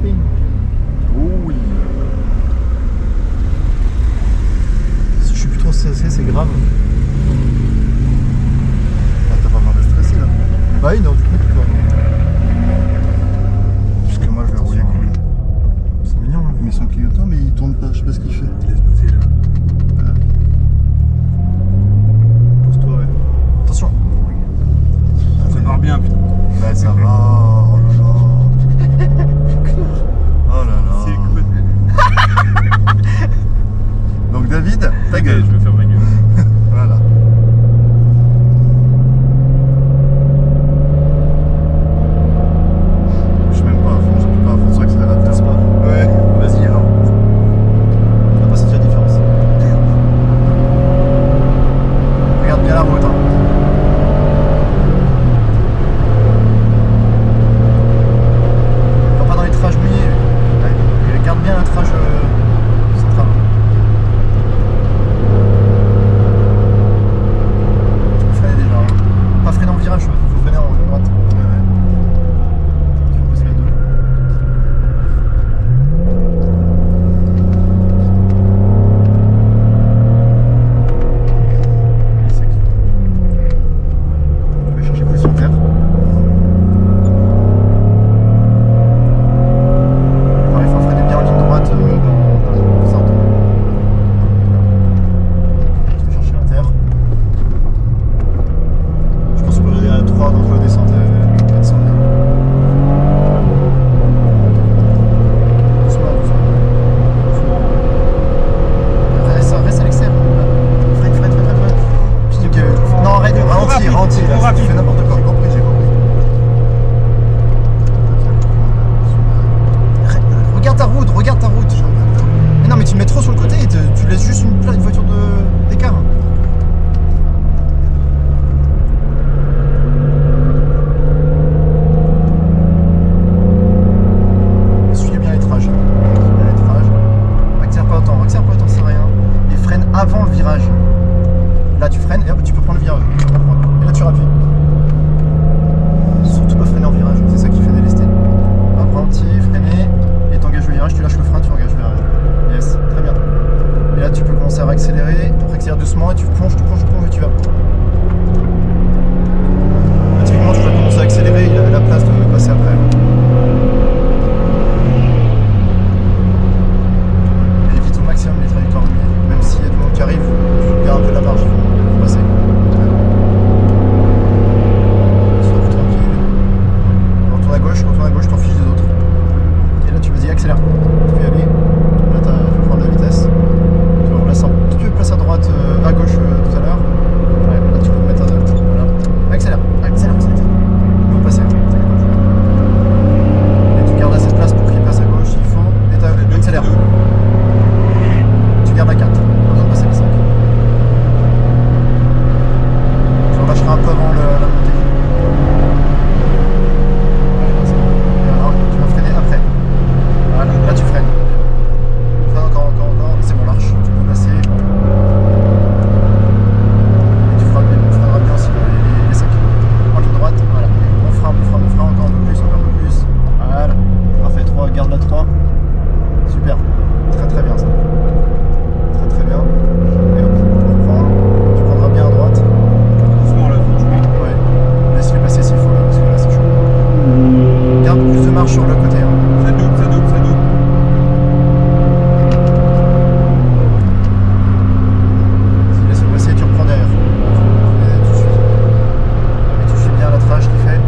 camping. Oh oui. Si je suis plus trop stressé, c'est grave. Ah, t'as pas besoin d'être stressé là. Bah oui, non, du coup, tu peux. Parce que moi, je vais rouler cool. C'est mignon, hein. Il met son clignotant, mais il tourne pas, je sais pas ce qu'il fait. Il laisse passer là. Pose-toi, ouais. Attention. Ça part bien, putain. Bah, ça va. Oh là là. Oh là là. C'est cool. Donc, David, ta Ok, gueule. je vais faire ma gueule. Voilà. Je suis même pas à fond, je suis pas à fond sur l'accélérateur. C'est pas. Ouais, vas-y alors. On va pas sentir la différence. Regarde bien la route. Hein. Va pas dans les trages mouillés. Ouais. Et regarde bien la trage centrale. Tu peux freiner déjà. Hein. Pas freiner en virage, il faut freiner en droite. Ouais. Tu peux passer la 2. Je vais chercher plus sur terre. Pareil, il faut freiner bien en ligne droite dans le centre. Je vais chercher la terre. Je pense qu'on peut aller à 3 donc la descente elle descend bien. Doucement, doucement. Reste à l'extérieur. Freine. Puis, non, arrête, ralentis, là, trop tu rapide. fais n'importe quoi. J'ai compris. Regarde ta route. Mais non, mais tu me mets trop sur le côté et tu laisses juste une voiture d'écart. Suis bien les trages. Accélère pas autant, ça sert à rien. Et freine avant le virage. Là tu freines et hop, tu peux prendre le virage. Et là tu rappuies. Surtout pas freiner en virage, c'est ça qui fait délester. Hop, ralenti, freiner, et t'engages le virage, tu lâches le frein, tu engages le virage. Yes, très bien. Et là tu peux commencer à accélérer, accélère doucement et tu plonges et tu vas. Typiquement tu vas commencer à accélérer, il avait la place de passer après. Et évite au maximum les trajectoires mouillées. Même s'il y a du monde qui arrive, tu gardes un peu la marge, ils vont passer. Sois plus tranquille. Retourne à gauche, t'en fiches des autres. Et là tu vas-y, accélère. Tu peux y aller. Là tu peux prendre la vitesse. Tu peux placer à droite, à gauche tout à l'heure. Ouais, là tu peux te mettre à droite. Voilà. Accélère. Ils vont passer. Et tu gardes assez de place pour qu'ils passent à gauche s'il faut. Et tu accélères. Tu gardes la 4. Pas besoin de passer les 5. Tu relâcheras un peu avant la montée. Alors, tu vas freiner après. Voilà, là tu freines. Freine encore. C'est bon, large. Tu peux passer. Et tu freineras bien aussi les 5. En ligne droite, voilà. On fera encore un peu plus. Voilà. Parfait, 3, garde la 3. Super. Très bien ça. Très bien. Et hop, on reprend. Tu prendras bien à droite. Doucement là, franchement. Ouais. Laisse-les passer s'il faut là, parce que là c'est chaud. Garde plus de marche sur le côté. Hein. Ça double. Laisse-le passer, tu reprends derrière. Et tu suis. Et tu suis bien la trage qu'il fait.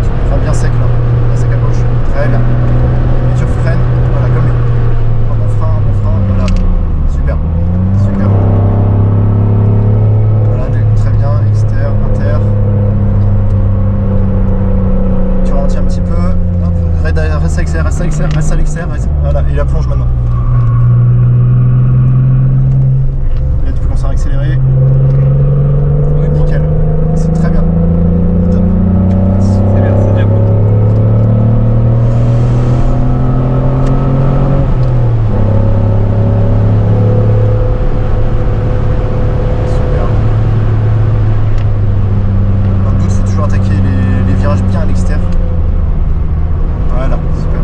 Tu prends bien sec là. Bien sec à gauche. Très bien. Et tu freines, voilà, comme lui. Un bon frein, voilà. Super. Voilà, très bien, extérieur, inter. Tu ralentis un petit peu. Hop, reste à l'extérieur. Voilà, et la plonge maintenant. Et là, tu peux commencer à accélérer. Nickel. C'est très bien. Top. C'est bien. Super. Dans le doute, il faut toujours attaquer les virages bien à l'extérieur. Voilà, super.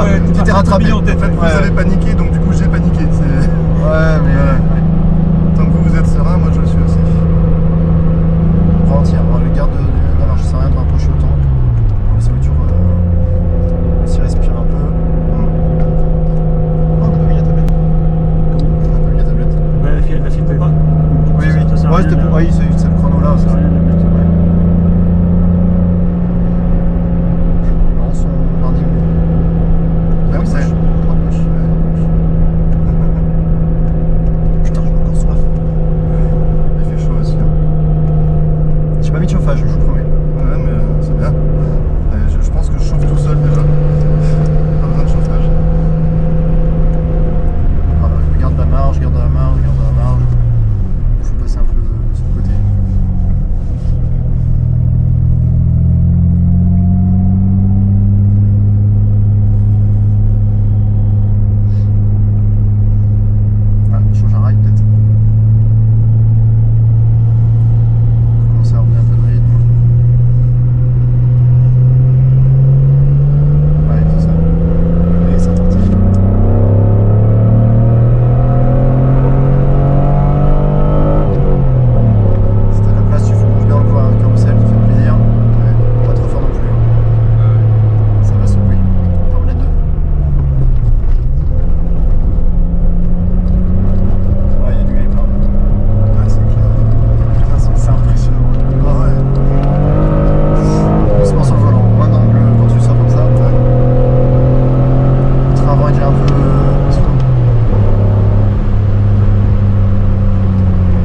va. ouais, Tu t'es parti rattrapé. bien en tête. En fait, vous Ouais. avez paniqué, donc du coup, j'ai paniqué. Ouais, mais Tant que vous êtes serein, moi je le suis aussi. ralentir. Le garde de la marche, ça sert à rien de rapprocher autant. On laisse la voiture aussi respirer un peu. Oh, on n'a pas mis la tablette. On n'a pas mis la tablette. Ouais, la filme pas. Oui, oui. Ça sert à Ouais, rien c'était de- pour. Oui, c'est le chrono là. Ça sert à rien de la mettre. Ouais. Non, son mardi. Ah oui, ça y est. Droite, gauche. Putain, j'ai encore soif. Il fait chaud aussi. Hein. J'ai pas mis de chauffage, je vous promets. Ouais, mais c'est bien. Je pense que je chauffe tout seul déjà. Pas besoin de chauffage. Voilà, je garde la marge, je garde la marge, je garde la marge. Il faut passer un peu sur le côté. Ah, je change un rail peut-être. Pour commencer à revenir un peu de rythme. Ouais, c'est ça. Et c'est parti. Si t'as de la place, tu bouges bien le carrousel, tu fais plaisir. Ouais, pas trop fort non plus. Ça va secouer. Ferme les deux. Ouais, il y a du grip là. Ouais, c'est clair. Putain, c'est impressionnant. Ah ouais. Doucement sur le volant, moins d'angle quand tu sors comme ça. Ouais. Le train avant est déjà un peu slow.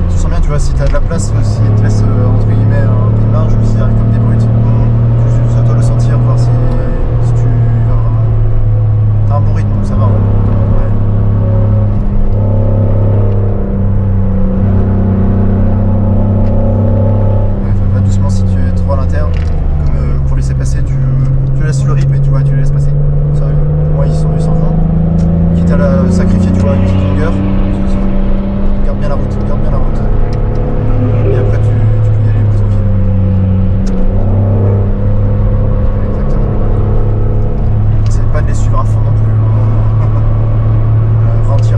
Tu sens bien, tu vois, si t'as de la place, si il te laisse entre guillemets un peu de marge ou s'il arrive comme des brutes, tu dois le sentir, voir si tu vas vraiment. T'as un bon rythme, donc ça va. Ouais. Ouais, va doucement si tu es trop à l'intérieur, comme pour laisser passer, tu laisses le rythme et tu vois, tu les laisses passer. Ça, pour moi, ils s'en vont. Quitte à la sacrifier, tu vois, une petite longueur. Garde bien la route, garde bien la route. Et après, tu peux y aller plus tranquille. Exactement. C'est pas de les suivre à fond non plus. Voilà, ralentir.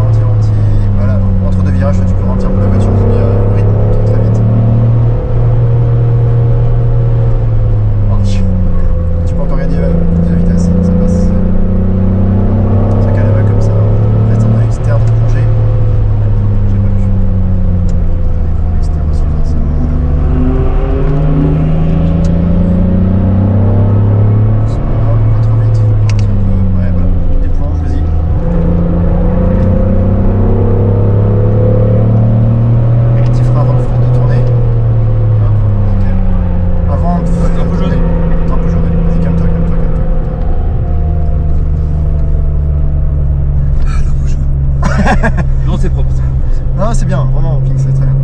Voilà, entre deux virages, tu peux ralentir pour la voiture, mais le rythme monte très vite. Tu peux encore gagner plus de vitesse, ça passe. Ça calme comme ça. Reste un peu externe de plongée. J'ai pas vu. L'écran externe aussi, forcément. Doucement, pas trop vite. Un petit peu. Ouais, voilà. Les plonges, vas-y. Petit frein avant de tourner. Hop, nickel. Avant de Un peu jaune. T'es un peu jaune, allez. Vas-y, calme-toi. Non, c'est propre. Non, c'est bien, vraiment, Pink, c'est très bien.